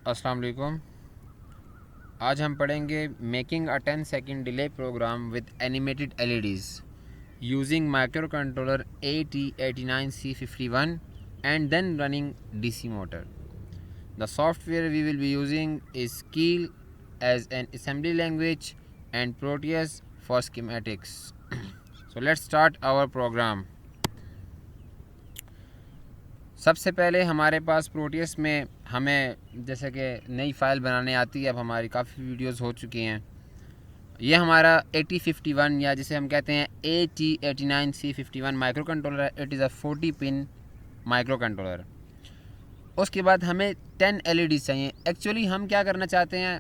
अस्सलाम वालेकुम। आज हम पढ़ेंगे making a 10 second delay program with animated LEDs using micro controller AT89C51 and then running DC motor. The software we will be using is Keel as an assembly language and Proteus for schematics. So let's start our program. सबसे पहले हमारे पास Proteus में हमें जैसे कि नई file बनाने आती है। अब हमारी काफ़ी वीडियोस हो चुकी हैं। ये हमारा AT51 या जिसे हम कहते हैं AT89C51 micro controller. It is a 40 pin micro controller. उसके बाद हमें 10 LED चाहिए। एक्चुअली हम क्या करना चाहते हैं,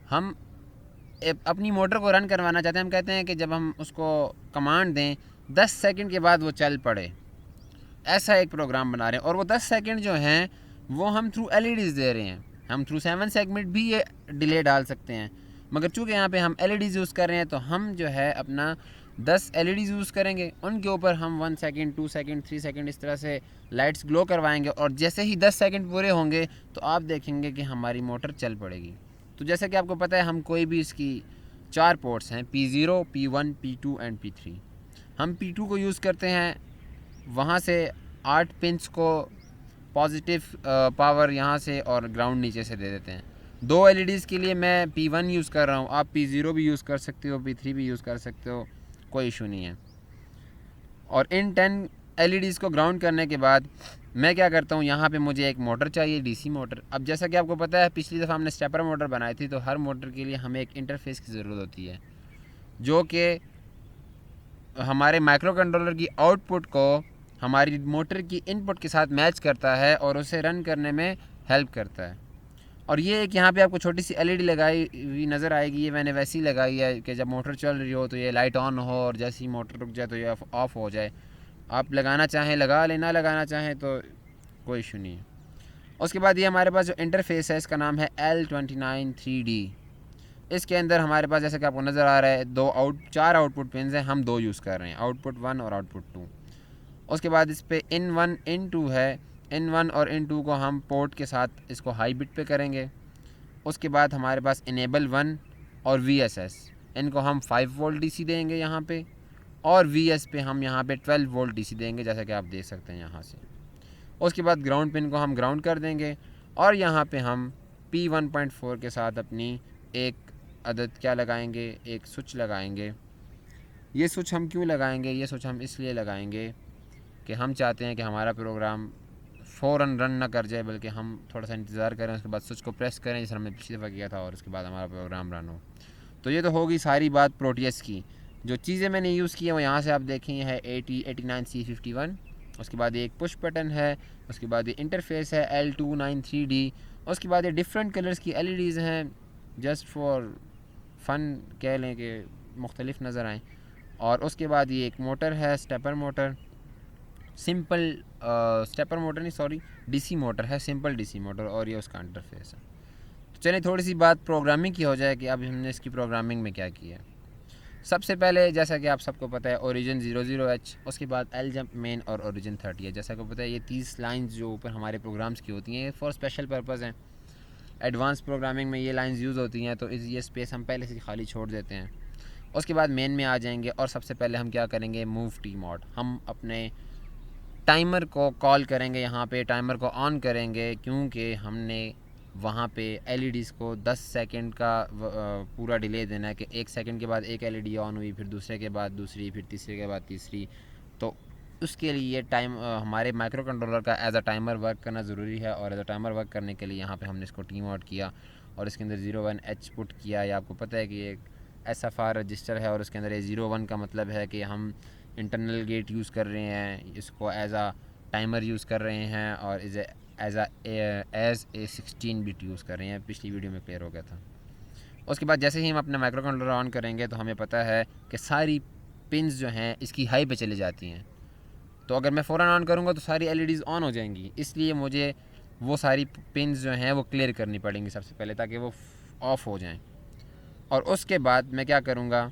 हम अपनी मोटर को रन करवाना चाहते हैं। हम कहते हैं कि जब हम उसको कमांड दें 10 सेकंड के बाद वो चल पड़े, ऐसा एक प्रोग्राम बना रहे हैं। और वो 10 सेकंड जो हैं वो हम थ्रू LEDs दे रहे हैं। हम थ्रू 7 सेगमेंट भी ये डिले डाल सकते हैं, मगर चूँकि यहाँ पे हम LEDs यूज़ कर रहे हैं तो हम जो है अपना 10 LEDs यूज़ करेंगे। उनके ऊपर हम 1 सेकंड 2 सेकंड 3 सेकंड इस तरह से लाइट्स ग्लो करवाएंगे। और जैसे ही 10 सेकंड पूरे होंगे तो आप देखेंगे कि हमारी मोटर चल पड़ेगी। तो जैसे कि आपको पता है, हम कोई भी इसकी 4 पोर्ट्स हैं, P0, P1, P2 and P3। हम P2 को यूज़ करते हैं, वहाँ से 8 पिंस को पॉजिटिव पावर यहाँ से और ग्राउंड नीचे से दे देते हैं। 2 LEDs के लिए मैं P1 यूज़ कर रहा हूँ, आप P0 भी यूज़ कर सकते हो, P3 भी यूज़ कर सकते हो, कोई इशू नहीं है। और इन 10 LEDs को ग्राउंड करने के बाद मैं क्या करता हूँ, यहाँ पे मुझे एक मोटर चाहिए, DC मोटर। अब जैसा कि आपको पता है, पिछली दफ़ा हमने स्टेपर मोटर बनाई थी, तो हर मोटर के लिए हमें एक इंटरफेस की ज़रूरत होती है जो कि हमारे माइक्रो कंट्रोलर की आउटपुट को हमारी मोटर की इनपुट के साथ मैच करता है और उसे रन करने में हेल्प करता है। और ये एक यहाँ पे आपको छोटी सी LED लगाई हुई नज़र आएगी। ये मैंने वैसी लगाई है कि जब मोटर चल रही हो तो ये लाइट ऑन हो और जैसे ही मोटर रुक जाए तो ये ऑफ़ हो जाए। आप लगाना चाहें लगा लें, ना लगाना चाहें तो कोई इशू नहीं है। उसके बाद ये हमारे पास जो इंटरफेस है इसका नाम है L293D। इसके अंदर हमारे पास जैसे कि आपको नज़र आ रहा है 4 आउटपुट पिन्स हैं, हम 2 यूज़ कर रहे हैं, आउटपुट 1 और आउटपुट 2। उसके बाद इस पे in1 in2 है। in1 और in2 को हम पोर्ट के साथ इसको हाई बिट पे करेंगे। उसके बाद हमारे पास इनेबल 1 और VSS, इनको हम 5 वोल्ट DC देंगे यहाँ पे, और VS पे हम यहाँ पे 12 वोल्ट DC देंगे, जैसा कि आप देख सकते हैं यहाँ से। उसके बाद ग्राउंड पिन को हम ग्राउंड कर देंगे और यहाँ पे हम P1.4 के साथ अपनी एक अदद क्या लगाएंगे, एक स्विच लगाएंगे। ये स्विच हम क्यों लगाएंगे, ये स्विच हम इसलिए लगाएंगे कि हम चाहते हैं कि हमारा प्रोग्राम फ़ौरन रन ना कर जाए, बल्कि हम थोड़ा सा इंतज़ार करें, उसके बाद स्विच को प्रेस करें जैसे हमने पिछली दफ़ा किया था, और उसके बाद हमारा प्रोग्राम रन हो। तो ये तो होगी सारी बात प्रोटियस की। जो चीज़ें मैंने यूज़ की हैं वो यहाँ से आप देखें है AT89C51। उसके बाद ये एक पुश बटन है, उसके बाद ये इंटरफेस है L293D। उसके बाद ये डिफरेंट कलर्स की LEDs हैं, जस्ट फॉर फ़न कह लें कि मुख्तलिफ नज़र आएँ। और उसके बाद ये एक मोटर है, stepper motor, simple stepper motor नहीं, सॉरी, DC मोटर है, सिंपल DC मोटर, और ये उसका इंटरफेस है। तो चलिए थोड़ी सी बात प्रोग्रामिंग की हो जाए कि अब हमने इसकी प्रोग्रामिंग में क्या किया है। सबसे पहले जैसा कि आप सबको पता है, ओरिजिन 00H, उसके बाद L जंप मेन और ओरिजिन 30 है। जैसा कि पता है, ये 30 लाइंस जो ऊपर हमारे प्रोग्राम्स की होती हैं ये फॉर स्पेशल पर्पज़ हैं। एडवांस प्रोग्रामिंग में ये लाइंस यूज़ होती हैं, तो ये स्पेस हम पहले से खाली छोड़ देते हैं। उसके बाद मेन में आ जाएंगे और सबसे पहले हम क्या करेंगे, मूव टी मॉड। हम अपने टाइमर को कॉल करेंगे, यहाँ पे टाइमर को ऑन करेंगे, क्योंकि हमने वहाँ पे LEDs को 10 सेकंड का पूरा डिले देना है कि 1 सेकंड के बाद एक LED ऑन हुई, फिर दूसरे के बाद दूसरी, फिर तीसरे के बाद तीसरी। तो उसके लिए टाइम हमारे माइक्रो कंट्रोलर का एज अ टाइमर वर्क करना ज़रूरी है। और एज अ टाइमर वर्क करने के लिए यहाँ पे हमने इसको टी मॉड किया और इसके अंदर 01H पुट किया। या आपको पता है कि एक SFR रजिस्टर है और उसके अंदर ये 01 का मतलब है कि हम इंटरनल गेट यूज़ कर रहे हैं, इसको एज आ टाइमर यूज़ कर रहे हैं, और एज ए 16 बिट यूज़ कर रहे हैं। पिछली वीडियो में क्लियर हो गया था। उसके बाद जैसे ही हम अपना माइक्रो कंट्रोलर ऑन करेंगे तो हमें पता है कि सारी पिन्स जो हैं इसकी हाई पे चली जाती हैं। तो अगर मैं फ़ौरन ऑन करूँगा तो सारी LEDs ऑन हो जाएंगी, इसलिए मुझे वो सारी पिन्स जो हैं वो क्लियर करनी पड़ेंगी सबसे पहले, ताकि वो ऑफ़ हो जाएँ। और उसके बाद मैं क्या करूँगा,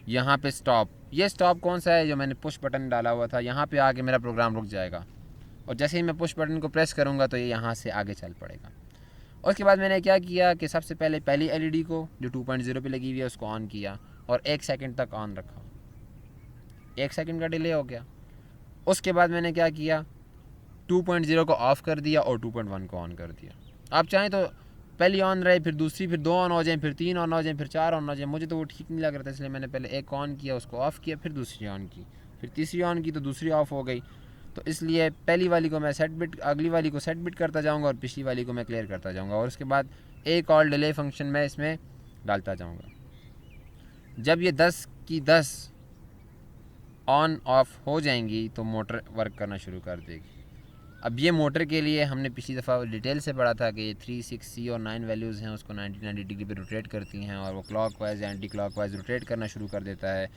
यहाँ पे स्टॉप, ये स्टॉप कौन सा है, जो मैंने पुश बटन डाला हुआ था, यहाँ पे आके मेरा प्रोग्राम रुक जाएगा। और जैसे ही मैं पुश बटन को प्रेस करूँगा तो ये यहाँ से आगे चल पड़ेगा। उसके बाद मैंने क्या किया कि सबसे पहले पहली एलईडी को जो 2.0 पे लगी हुई है उसको ऑन किया और 1 सेकंड तक ऑन रखा, 1 सेकंड का डिले हो गया। उसके बाद मैंने क्या किया, 2.0 को ऑफ़ कर दिया और 2.1 को ऑन कर दिया। आप चाहें तो पहली ऑन रहे, फिर दूसरी, फिर 2 ऑन हो जाएँ, फिर 3 ऑन हो जाएँ, फिर 4 ऑन हो जाएँ। मुझे तो वो ठीक नहीं लग रहा था, इसलिए मैंने पहले एक ऑन किया, उसको ऑफ़ किया, फिर दूसरी ऑन की, फिर तीसरी ऑन की तो दूसरी ऑफ़ हो गई। तो इसलिए पहली वाली को मैं सेट बिट, अगली वाली को सेट बिट करता जाऊँगा और पिछली वाली को मैं क्लियर करता जाऊँगा और उसके बाद एक और डिले फंक्शन मैं इसमें डालता जाऊँगा। जब ये 10 की 10 ऑन ऑफ हो जाएंगी तो मोटर वर्क करना शुरू कर देगी। अब ये मोटर के लिए हमने पिछली दफ़ा डिटेल से पढ़ा था कि ये 3, 6, C और 9 वैल्यूज़ हैं, उसको 90 डिग्री पे रोटेट करती हैं और वो क्लॉक वाइज या एंटी क्लॉक वाइज रोटेट करना शुरू कर देता है।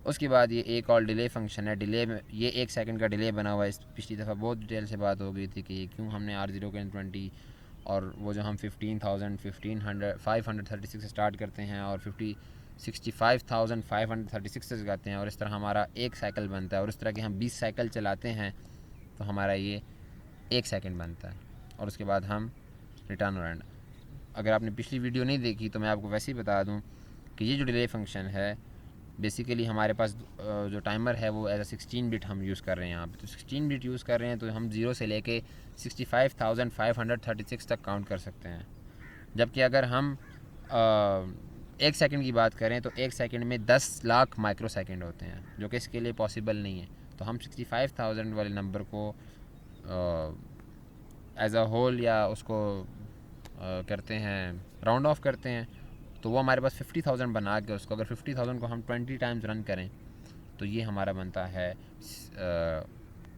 उसके बाद ये एक और डिले फंक्शन है, डिले में ये 1 सेकंड का डिले बना हुआ है। पिछली दफ़ा बहुत डिटेल से बात हो गई थी कि ये क्यों हमने R0 के 20 और वो जो हम 536 से स्टार्ट करते हैं और 65,536 से लगाते हैं और इस तरह हमारा एक साइकिल बनता है और इस तरह के हम 20 साइकिल चलाते हैं तो हमारा ये 1 सेकंड बनता है और उसके बाद हम रिटर्न और एंड। अगर आपने पिछली वीडियो नहीं देखी तो मैं आपको वैसे ही बता दूं कि ये जो डिले फंक्शन है बेसिकली हमारे पास जो टाइमर है वो एज 16 बिट हम यूज़ कर रहे हैं यहाँ पे। तो 16 बिट यूज़ कर रहे हैं तो हम 0 से लेके 65,536 तक काउंट कर सकते हैं। जबकि अगर हम 1 सेकंड की बात करें तो 1 सेकंड में 10 लाख माइक्रो सेकंड होते हैं जो कि इसके लिए पॉसिबल नहीं है। तो हम 65,000 वाले नंबर को एज अ होल या उसको करते हैं, राउंड ऑफ करते हैं, तो वो हमारे पास 50,000 बना के उसको अगर 50,000 को हम 20 टाइम्स रन करें तो ये हमारा बनता है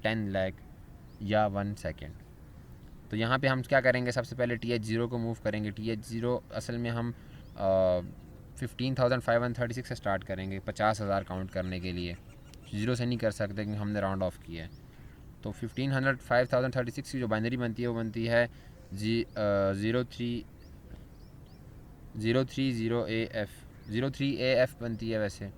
10 लाख या 1 सेकेंड। तो यहाँ पे हम क्या करेंगे, सबसे पहले TH0 को मूव करेंगे। TH0 असल में हम 15,536 से स्टार्ट करेंगे 50,000 काउंट करने के लिए। 0 से नहीं कर सकते क्योंकि हमने राउंड ऑफ किया है। तो 5,36 की जो बाइनरी बनती है वो बनती है 03AF बनती है वैसे।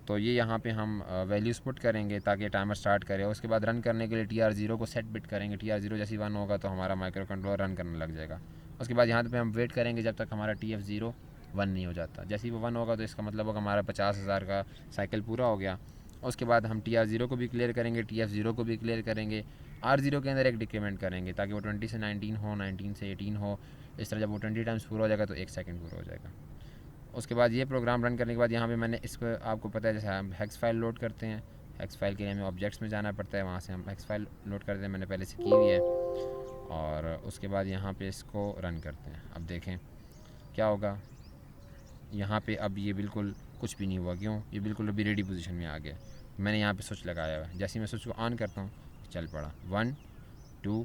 तो ये यहाँ पे हम वैल्यूज़ पुट करेंगे ताकि टाइमर स्टार्ट करे। उसके बाद रन करने के लिए TR0 को सेट बिट करेंगे। TR0 जैसे 1 होगा तो हमारा माइक्रो कंट्रोलर रन करने लग जाएगा। उसके बाद यहाँ पे हम वेट करेंगे जब तक हमारा TF0 1 नहीं हो जाता। जैसे ही वो 1 होगा तो इसका मतलब होगा हमारा 50,000 का साइकिल पूरा हो गया। उसके बाद हम TR0 को भी क्लियर करेंगे, TF0 को भी क्लियर करेंगे, R0 के अंदर एक डिक्रीमेंट करेंगे ताकि वो 20 से 19 हो, 19 से 18 हो। इस तरह जब वो 20 टाइम्स पूरा हो जाएगा तो 1 सेकंड पूरा हो जाएगा। उसके बाद ये प्रोग्राम रन करने के बाद यहाँ पे मैंने इसको, आपको पता है जैसे हम हेक्स फाइल लोड करते हैं, हेक्स फाइल के लिए हमें ऑब्जेक्ट्स में जाना पड़ता है, वहाँ से हम हेक्स फाइल लोड करते हैं, मैंने पहले से की हुई है। और उसके बाद यहाँ पे इसको रन करते हैं। अब देखें क्या होगा, यहाँ पे अब ये बिल्कुल कुछ भी नहीं हुआ। क्यों? ये बिल्कुल अभी रेडी पोजीशन में आ गया। मैंने यहाँ पे स्विच लगाया हुआ है, जैसे ही मैं स्विच को ऑन करता हूँ चल पड़ा। 1 2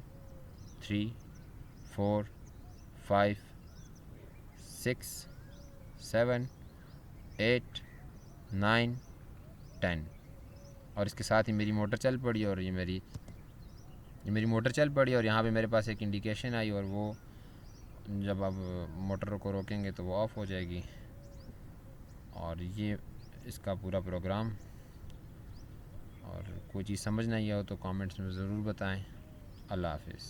3 4 5 6 7 8 9 10 और इसके साथ ही मेरी मोटर चल पड़ी और ये मेरी मोटर चल पड़ी और यहाँ पे मेरे पास एक इंडिकेशन आई और वो जब अब मोटर को रोकेंगे तो वो ऑफ़ हो जाएगी। और ये इसका पूरा प्रोग्राम। और कोई चीज़ समझ नहीं हो तो कमेंट्स में ज़रूर बताएं। अल्लाह हाफिज़।